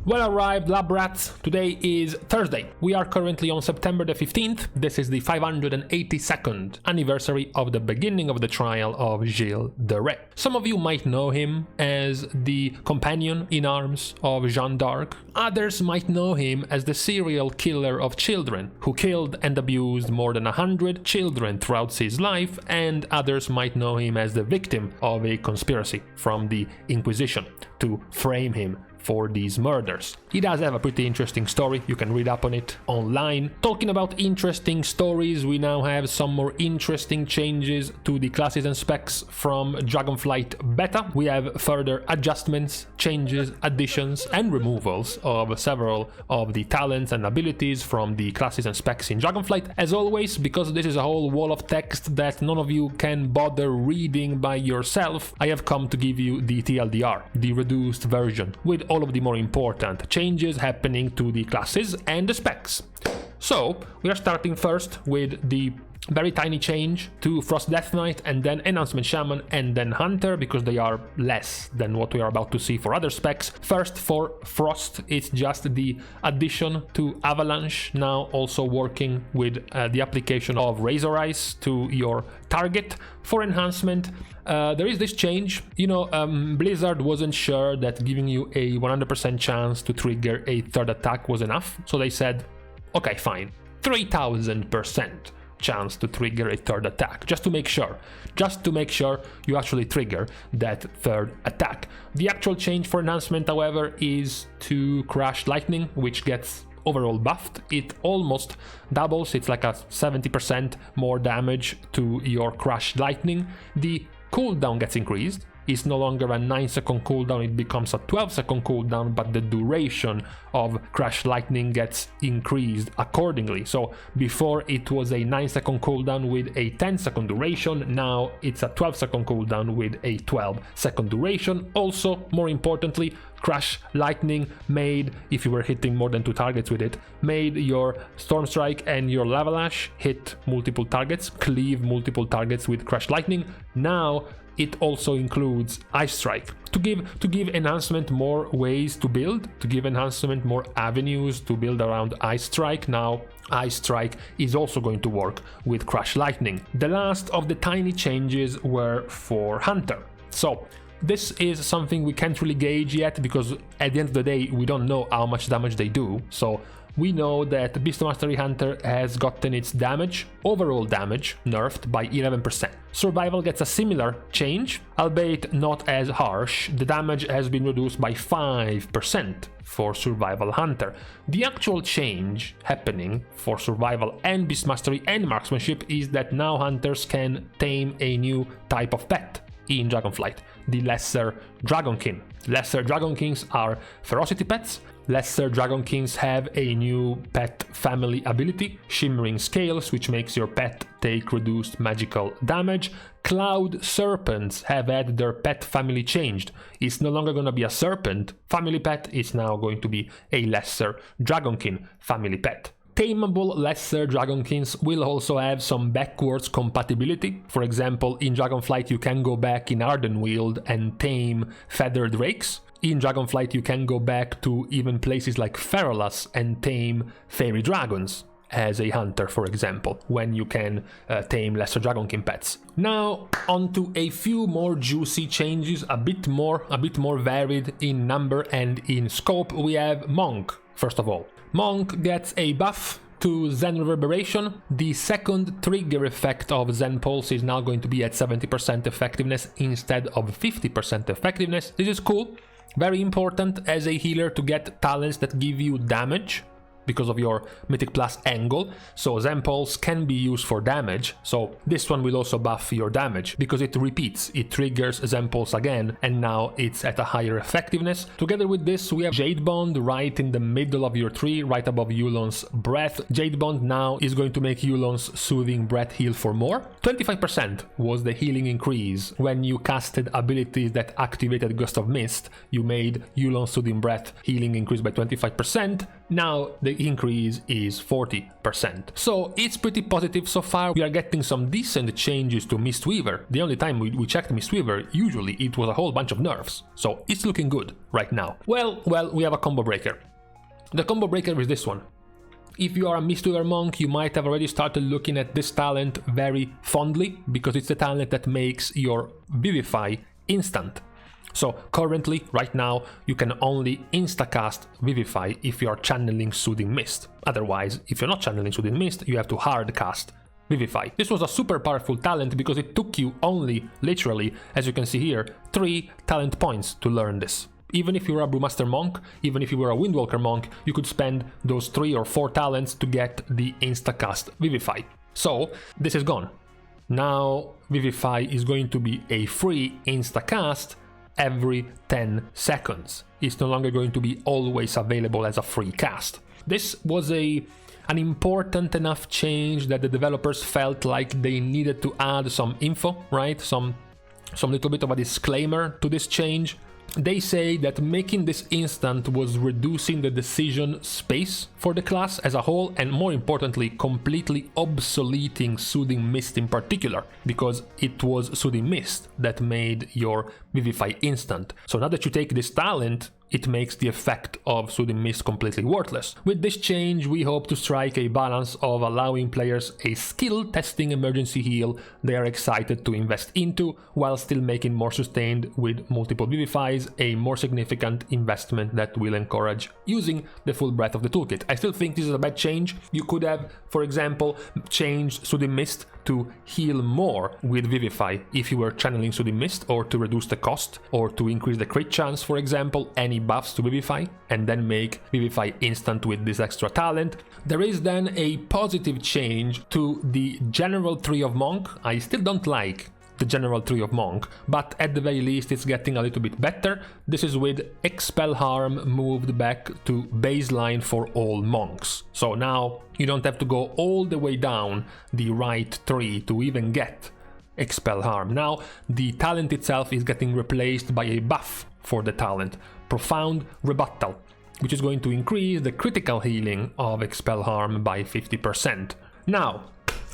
Well arrived, lab rats. Today is Thursday. We are currently on September the 15th. This is the 582nd anniversary of the beginning of the trial of Gilles de Rais. Some of you might know him as the companion in arms of Jeanne d'Arc. Others might know him as the serial killer of children, who killed and abused more than 100 children throughout his life, and others might know him as the victim of a conspiracy from the Inquisition to frame him for these murders. He does have a pretty interesting story, you can read up on it online. Talking about interesting stories, we now have some more interesting changes to the classes and specs from Dragonflight Beta. We have further adjustments, changes, additions and removals of several of the talents and abilities from the classes and specs in Dragonflight. As always, because this is a whole wall of text that none of you can bother reading by yourself, I have come to give you the TLDR, the reduced version, with all of the more important changes happening to the classes and the specs. So we are starting first with the very tiny change to Frost Death Knight, and then Enhancement Shaman, and then Hunter, because they are less than what we are about to see for other specs. First, for Frost, it's just the addition to Avalanche, now also working with the application of Razor Ice to your target. For Enhancement, there is this change. Blizzard wasn't sure that giving you a 100% chance to trigger a third attack was enough, so they said, okay, fine, 3000% chance to trigger a third attack, just to make sure you actually trigger that third attack. The actual change for Enhancement, however, is to Crash Lightning, which gets overall buffed. It almost doubles, it's like a 70% more damage to your Crash Lightning. The cooldown gets increased. It's no longer a 9-second cooldown, it becomes a 12-second cooldown, but the duration of Crash Lightning gets increased accordingly. So before it was a 9-second cooldown with a 10-second duration, now it's a 12-second cooldown with a 12-second duration. Also, more importantly, Crash Lightning made, if you were hitting more than 2 targets with it, made your Storm Strike and your Lava-Lash hit multiple targets, cleave multiple targets with Crash Lightning. Now it also includes Ice Strike to give Enhancement more ways to build, to give Enhancement more avenues to build around Ice Strike. Now Ice Strike is also going to work with Crash Lightning. The last of the tiny changes were for Hunter. So this is something we can't really gauge yet, because at the end of the day we don't know how much damage they do. So we know that Beast Mastery Hunter has gotten its damage, overall damage, nerfed by 11%. Survival gets a similar change, albeit not as harsh. The damage has been reduced by 5% for Survival Hunter. The actual change happening for Survival and Beast Mastery and Marksmanship is that now Hunters can tame a new type of pet in Dragonflight, the Lesser Dragonkin. Lesser Dragonkins are ferocity pets. Lesser Dragonkins have a new pet family ability, Shimmering Scales, which makes your pet take reduced magical damage. Cloud Serpents have had their pet family changed. It's no longer going to be a serpent family pet, it's now going to be a Lesser Dragonkin family pet. Tameable Lesser Dragonkins will also have some backwards compatibility. For example, in Dragonflight you can go back in Ardenweald and tame Feathered Rakes. In Dragonflight you can go back to even places like Feralus and tame Fairy Dragons as a hunter, for example, when you can tame Lesser Dragonkin pets. Now onto a few more juicy changes, a bit more varied in number and in scope. We have Monk, first of all. Monk gets a buff to Zen Reverberation. The second trigger effect of Zen Pulse is now going to be at 70% effectiveness instead of 50% effectiveness. This is cool. Very important as a healer to get talents that give you damage because of your Mythic Plus angle. So Zen Pulse can be used for damage, so this one will also buff your damage because it repeats, it triggers Zen Pulse again, and now it's at a higher effectiveness. Together with this we have Jade Bond right in the middle of your tree, right above Yulon's Breath. Jade Bond now is going to make Yulon's Soothing Breath heal for more. 25% was the healing increase when you casted abilities that activated Gust of Mist. You made Yulon's Soothing Breath healing increase by 25%. Now the increase is 40%. So it's pretty positive so far. We are getting some decent changes to Mistweaver. The only time we checked Mistweaver, usually it was a whole bunch of nerfs. So it's looking good right now. Well, we have a combo breaker. The combo breaker is this one. If you are a Mistweaver monk, you might have already started looking at this talent very fondly, because it's the talent that makes your Vivify instant. So currently, right now, you can only instacast Vivify if you are channeling Soothing Mist. Otherwise, if you're not channeling Soothing Mist, you have to hardcast Vivify. This was a super powerful talent because it took you only, literally, as you can see here, 3 talent points to learn this. Even if you were a Brewmaster monk, even if you were a Windwalker monk, you could spend those 3 or 4 talents to get the instacast Vivify. So this is gone. Now Vivify is going to be a free instacast every 10 seconds. It's no longer going to be always available as a free cast. This was an important enough change that the developers felt like they needed to add some info, right? Some little bit of a disclaimer to this change. They say that making this instant was reducing the decision space for the class as a whole, and more importantly, completely obsoleting Soothing Mist in particular, because it was Soothing Mist that made your Vivify instant. So now that you take this talent, it makes the effect of Soothing Mist completely worthless. With this change, we hope to strike a balance of allowing players a skill-testing emergency heal they are excited to invest into, while still making more sustained with multiple Vivifies a more significant investment that will encourage using the full breadth of the toolkit. I still think this is a bad change. You could have, for example, changed Soothing Mist to heal more with Vivify if you were channeling Soothing Mist, or to reduce the cost, or to increase the crit chance, for example, any buffs to Vivify, and then make Vivify instant with this extra talent. There is then a positive change to the general tree of Monk. I still don't like the general tree of Monk, but at the very least it's getting a little bit better. This is with Expel Harm moved back to baseline for all monks. So now you don't have to go all the way down the right tree to even get Expel Harm. Now the talent itself is getting replaced by a buff for the talent, Profound Rebuttal, which is going to increase the critical healing of Expel Harm by 50%. Now,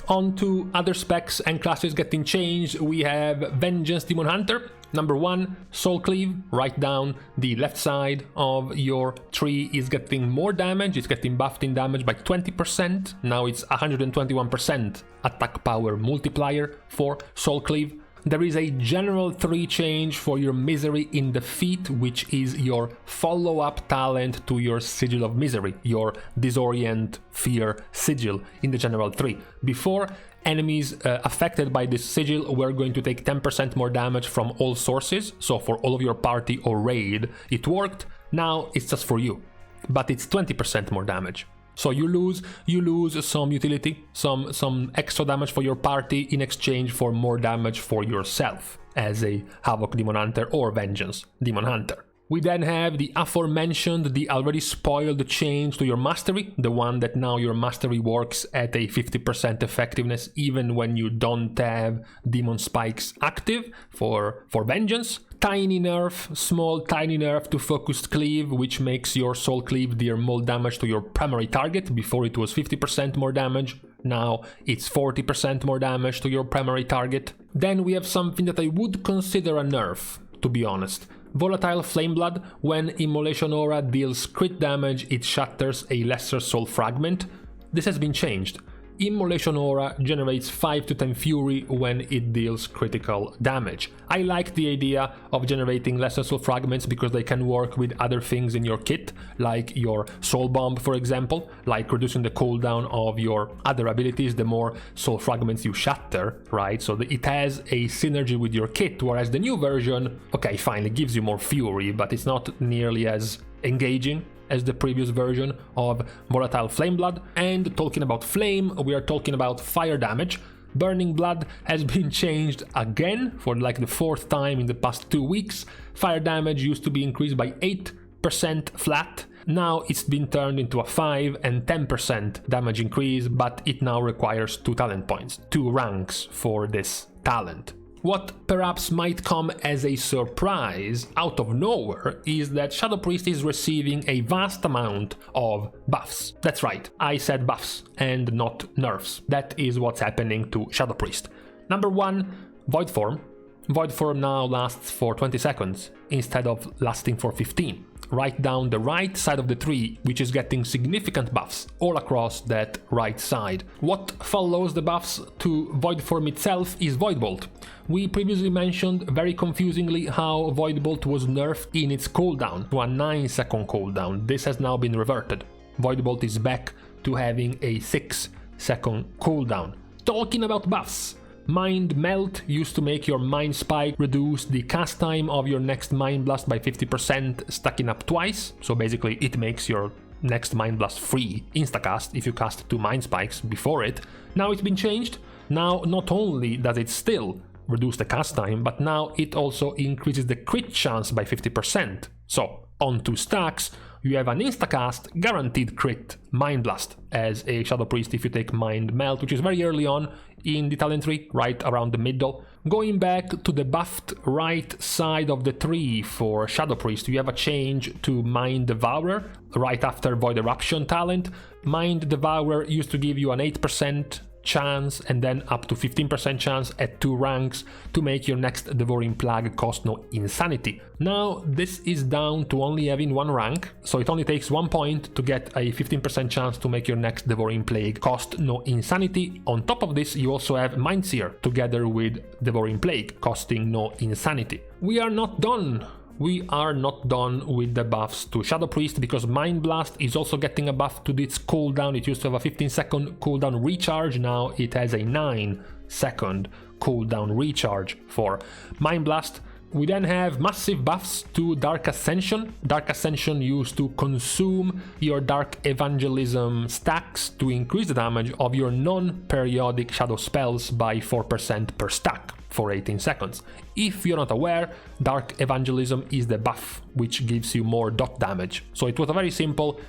on to other specs and classes getting changed. We have Vengeance Demon Hunter. Number 1, Soul Cleave, right down the left side of your tree, is getting more damage. It's getting buffed in damage by 20%. Now it's 121% attack power multiplier for Soul Cleave. There is a general 3 change for your Misery in Defeat, which is your follow-up talent to your Sigil of Misery, your Disorient Fear Sigil in the general 3. Before, enemies affected by this sigil were going to take 10% more damage from all sources, so for all of your party or raid it worked. Now it's just for you, but it's 20% more damage. So you lose some utility, some extra damage for your party in exchange for more damage for yourself as a Havoc Demon Hunter or Vengeance Demon Hunter. We then have the aforementioned, the already spoiled change to your mastery, the one that now your mastery works at a 50% effectiveness even when you don't have demon spikes active for Vengeance. Tiny nerf, small tiny nerf to focused cleave, which makes your soul cleave deal more damage to your primary target. Before it was 50% more damage, now it's 40% more damage to your primary target. Then we have something that I would consider a nerf, to be honest. Volatile Flameblood. When Immolation Aura deals crit damage, it shatters a lesser soul fragment. This has been changed. Immolation Aura generates 5 to 10 fury when it deals critical damage. I like the idea of generating lesser soul fragments because they can work with other things in your kit, like your soul bomb, for example, like reducing the cooldown of your other abilities the more soul fragments you shatter, right? So it has a synergy with your kit, whereas the new version, okay, fine, it gives you more fury, but it's not nearly as engaging as the previous version of Volatile Flameblood. And talking about flame, we are talking about fire damage. Burning Blood has been changed again for like the 4th time in the past 2 weeks. Fire damage used to be increased by 8% flat. Now it's been turned into a 5 and 10% damage increase, but it now requires 2 talent points, 2 ranks for this talent. What perhaps might come as a surprise out of nowhere is that Shadow Priest is receiving a vast amount of buffs. That's right, I said buffs and not nerfs. That is what's happening to Shadow Priest. Number 1, Void Form. Void Form now lasts for 20 seconds instead of lasting for 15. Right down the right side of the tree, which is getting significant buffs all across that right side. What follows the buffs to Void Form itself is Void Bolt. We previously mentioned very confusingly how Void Bolt was nerfed in its cooldown to a 9-second cooldown. This has now been reverted. Void Bolt is back to having a 6-second cooldown. Talking about buffs, Mind Melt used to make your Mind Spike reduce the cast time of your next Mind Blast by 50%, stacking up twice. So basically it makes your next Mind Blast free instacast if you cast 2 Mind Spikes before it. Now it's been changed. Now not only does it still reduce the cast time, but now it also increases the crit chance by 50%. So on 2 stacks, you have an instacast guaranteed crit Mind Blast as a Shadow Priest if you take Mind Melt, which is very early on in the talent tree, right around the middle. Going back to the buffed right side of the tree for Shadow Priest, you have a change to Mind Devourer right after Void Eruption talent. Mind Devourer used to give you an 8% chance and then up to 15% chance at 2 ranks to make your next Devouring Plague cost no insanity. Now this is down to only having 1 rank, so it only takes 1 point to get a 15% chance to make your next Devouring Plague cost no insanity. On top of this, you also have Mind Seer together with Devouring Plague costing no insanity. We are not done. We are not done with the buffs to Shadow Priest because Mind Blast is also getting a buff to its cooldown. It used to have a 15-second cooldown recharge, now it has a 9-second cooldown recharge for Mind Blast. We then have massive buffs to Dark Ascension. Dark Ascension used to consume your Dark Evangelism stacks to increase the damage of your non-periodic shadow spells by 4% per stack for 18 seconds. If you're not aware, Dark Evangelism is the buff which gives you more dot damage. So it was very simple.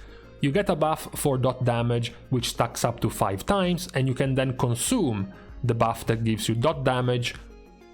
You get a buff for dot damage which stacks up to 5 times, and you can then consume the buff that gives you dot damage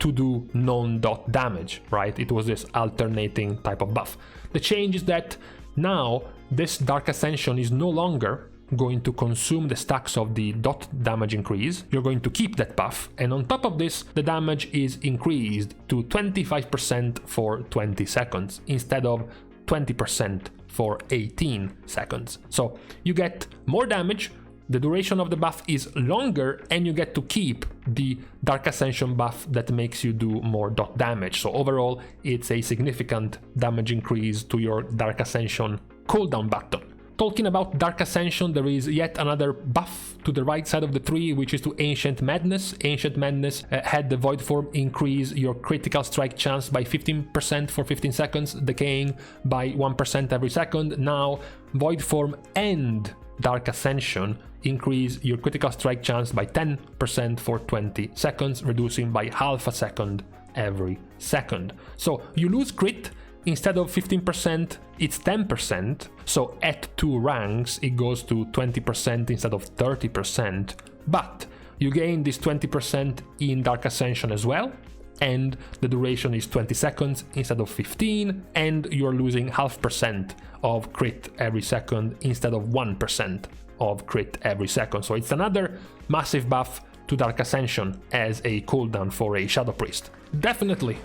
to do non-dot damage, right? It was this alternating type of buff. The change is that now this Dark Ascension is no longer going to consume the stacks of the dot damage increase. You're going to keep that buff, and on top of this, the damage is increased to 25% for 20 seconds instead of 20% for 18 seconds. So you get more damage, the duration of the buff is longer, and you get to keep the Dark Ascension buff that makes you do more dot damage. So overall, it's a significant damage increase to your Dark Ascension cooldown button. Talking about Dark Ascension, there is yet another buff to the right side of the tree, which is to Ancient Madness. Ancient Madness had the Void Form increase your critical strike chance by 15% for 15 seconds, decaying by 1% every second. Now, Void Form and Dark Ascension increase your critical strike chance by 10% for 20 seconds, reducing by half a second every second. So you lose crit. Instead of 15%, it's 10%, so at 2 ranks it goes to 20% instead of 30%, but you gain this 20% in Dark Ascension as well, and the duration is 20 seconds instead of 15, and you're losing 0.5% of crit every second instead of 1% of crit every second. So it's another massive buff to Dark Ascension as a cooldown for a Shadow Priest. Definitely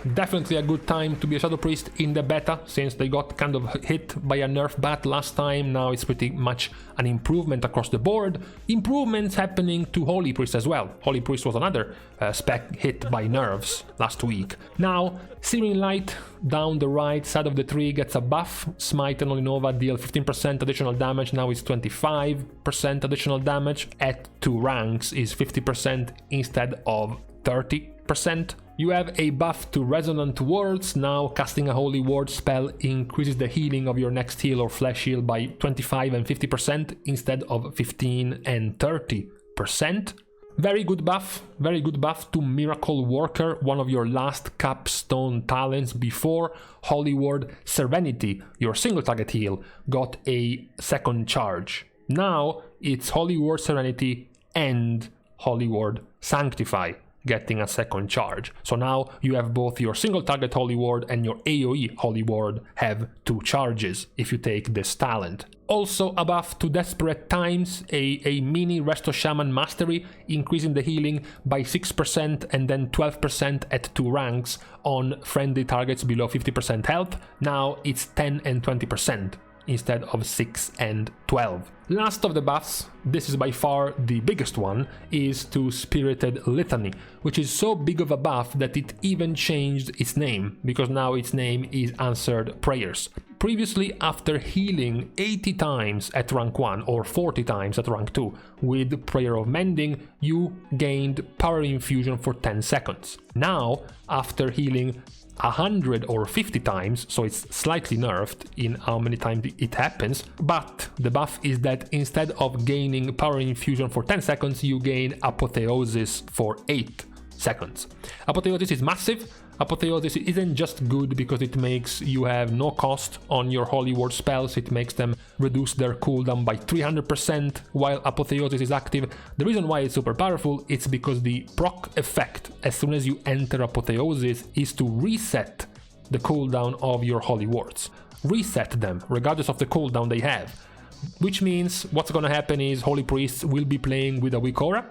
a good time to be a Shadow Priest in the beta, since they got kind of hit by a nerf bat last time. Now it's pretty much an improvement across the board. Improvements happening to Holy Priest as well. Holy Priest was another spec hit by nerfs last week. Now, Searing Light down the right side of the tree gets a buff. Smite and Holy Nova deal 15% additional damage, now it's 25% additional damage. At 2 ranks is 50% instead of 30%. You have a buff to Resonant Words. Now casting a Holy Word spell increases the healing of your next heal or flesh heal by 25 and 50% instead of 15 and 30%. Very good buff to Miracle Worker, one of your last capstone talents before Holy Word Serenity. Your single target heal got a second charge. Now it's Holy Word Serenity and Holy Word Sanctify getting a second charge. So now you have both your single target Holy Ward and your AoE Holy Ward have 2 charges if you take this talent. Also a buff to Desperate Times, a mini Resto Shaman Mastery, increasing the healing by 6% and then 12% at 2 ranks on friendly targets below 50% health. Now it's 10 and 20% instead of 6 and 12. Last of the buffs, this is by far the biggest one, is to Spirited Litany, which is so big of a buff that it even changed its name, because now its name is Answered Prayers. Previously, after healing 80 times at rank 1 or 40 times at rank 2 with Prayer of Mending, you gained Power Infusion for 10 seconds. Now, after healing 100 or 50 times, so it's slightly nerfed in how many times it happens, but the buff is that instead of gaining Power Infusion for 10 seconds, you gain Apotheosis for 8 seconds. Apotheosis is massive. Apotheosis isn't just good because it makes you have no cost on your Holy Ward spells, it makes them reduce their cooldown by 300% while Apotheosis is active. The reason why it's super powerful is because the proc effect as soon as you enter Apotheosis is to reset the cooldown of your Holy Wards. Reset them regardless of the cooldown they have. Which means what's gonna happen is Holy Priests will be playing with a weak aura.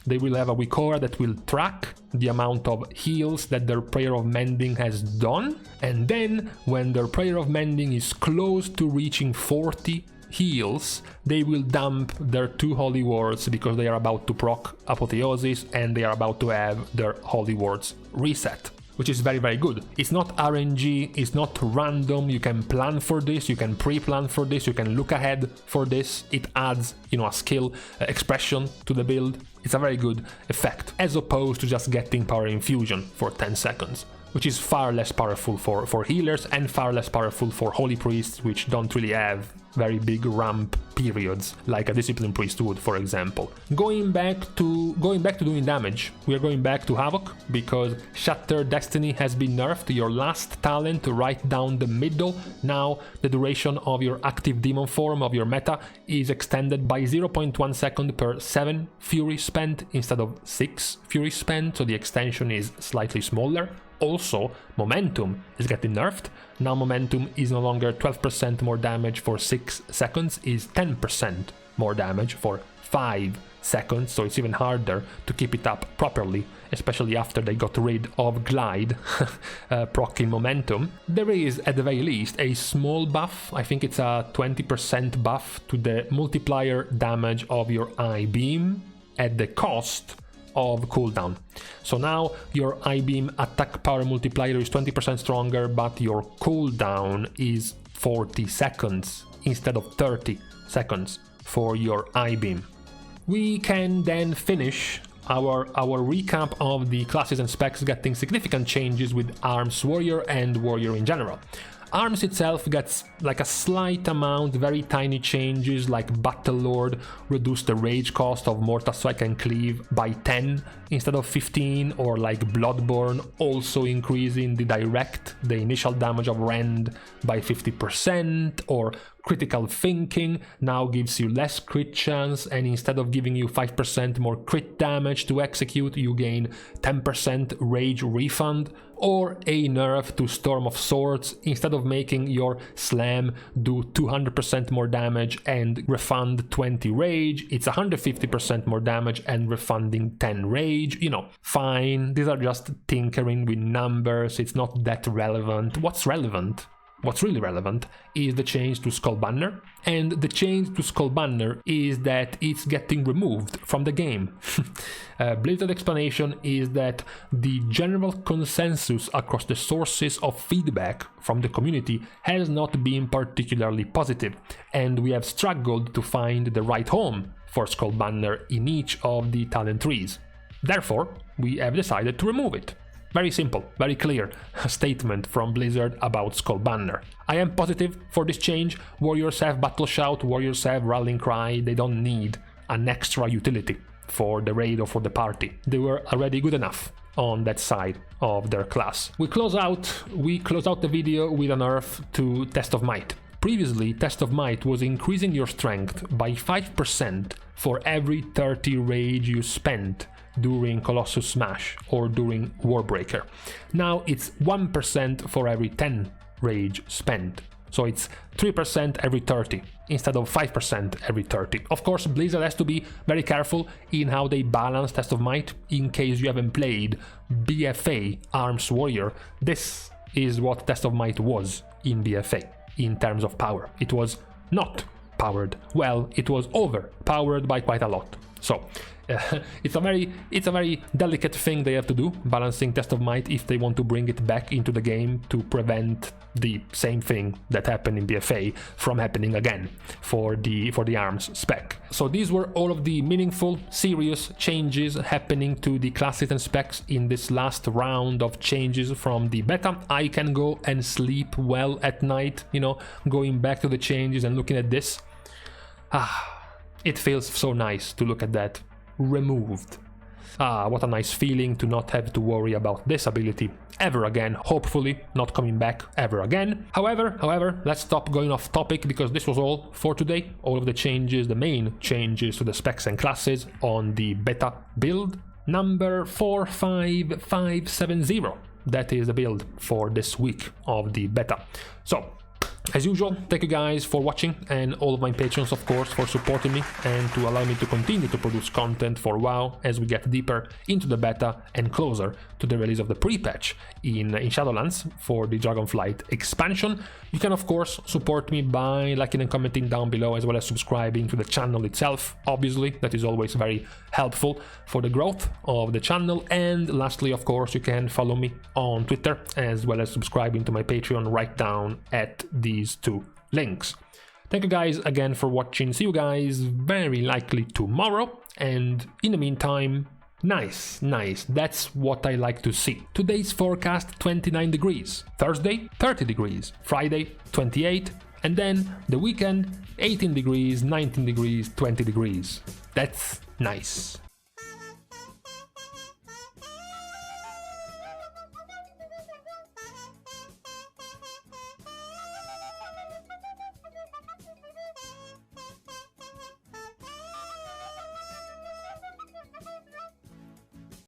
They will have a weak aura that will track the amount of heals that their Prayer of Mending has done. And then when their Prayer of Mending is close to reaching 40 heals, they will dump their 2 Holy Wards because they are about to proc Apotheosis and they are about to have their Holy Wards reset. Which is very, very good. It's not RNG, it's not random, you can plan for this, you can pre-plan for this, you can look ahead for this. It adds, a skill expression to the build. It's a very good effect, as opposed to just getting Power Infusion for 10 seconds, which is far less powerful for healers and far less powerful for Holy Priests, which don't really have very big ramp periods like a Discipline Priest would, for example. Going back to doing damage, we are going back to Havoc because Shatter Destiny has been nerfed, your last talent right down the middle. Now the duration of your active demon form of your meta is extended by 0.1 second per 7 Fury spent instead of 6 Fury spent, so the extension is slightly smaller. Also, Momentum is getting nerfed. Now Momentum is no longer 12% more damage for 6 seconds, is 10% more damage for 5 seconds, so it's even harder to keep it up properly, especially after they got rid of Glide, proccing Momentum. There is, at the very least, a small buff, I think it's a 20% buff to the multiplier damage of your I-Beam at the cost of cooldown. So now your I-Beam attack power multiplier is 20% stronger, but your cooldown is 40 seconds instead of 30 seconds for your I-Beam. We can then finish our recap of the classes and specs getting significant changes with Arms Warrior and Warrior in general. Arms itself gets like a slight amount, very tiny changes, like Battle Lord reduced the rage cost of Mortal Strike and Cleave by 10 instead of 15, or like Bloodborne also increasing the initial damage of Rend by 50%, or Critical Thinking now gives you less crit chance, and instead of giving you 5% more crit damage to execute, you gain 10% rage refund, or a nerf to Storm of Swords. Instead of making your slam do 200% more damage and refund 20 rage, it's 150% more damage and refunding 10 rage. Fine, these are just tinkering with numbers, it's not that relevant. What's really relevant is the change to Skull Banner, and the change to Skull Banner is that it's getting removed from the game. Blizzard explanation is that the general consensus across the sources of feedback from the community has not been particularly positive, and we have struggled to find the right home for Skull Banner in each of the talent trees. Therefore, we have decided to remove it. Very simple, very clear statement from Blizzard about Skull Banner. I am positive for this change. Warriors have Battle Shout, Warriors have Rallying Cry, they don't need an extra utility for the raid or for the party. They were already good enough on that side of their class. We close out the video with a nerf to Test of Might. Previously, Test of Might was increasing your strength by 5% for every 30 rage you spent during Colossus Smash or during Warbreaker. Now it's 1% for every 10 rage spent. So it's 3% every 30 instead of 5% every 30. Of course, Blizzard has to be very careful in how they balance Test of Might. In case you haven't played BFA Arms Warrior, this is what Test of Might was in BFA in terms of power. It was not powered well, it was overpowered by quite a lot. So it's a very delicate thing they have to do, balancing Test of Might if they want to bring it back into the game to prevent the same thing that happened in BFA from happening again for the arms spec. So these were all of the meaningful, serious changes happening to the classes and specs in this last round of changes from the beta. I can go and sleep well at night, you know, going back to the changes and looking at this. It feels so nice to look at that removed. What a nice feeling to not have to worry about this ability ever again, hopefully not coming back ever again. However, let's stop going off topic, because this was all for today. All of the changes, the main changes to the specs and classes on the beta build number 45570. That is the build for this week of the beta. So as usual, thank you guys for watching, and all of my patrons, of course, for supporting me and to allow me to continue to produce content for WoW as we get deeper into the beta and closer to the release of the pre-patch in Shadowlands for the Dragonflight expansion. You can, of course, support me by liking and commenting down below, as well as subscribing to the channel itself. Obviously, that is always very helpful for the growth of the channel. And lastly, of course, you can follow me on Twitter, as well as subscribing to my Patreon right down at these two links. Thank you guys again for watching. See you guys very likely tomorrow, and in the meantime, nice, that's what I like to see. Today's forecast 29 degrees, Thursday 30 degrees, Friday 28, and then the weekend 18 degrees, 19 degrees, 20 degrees. That's nice.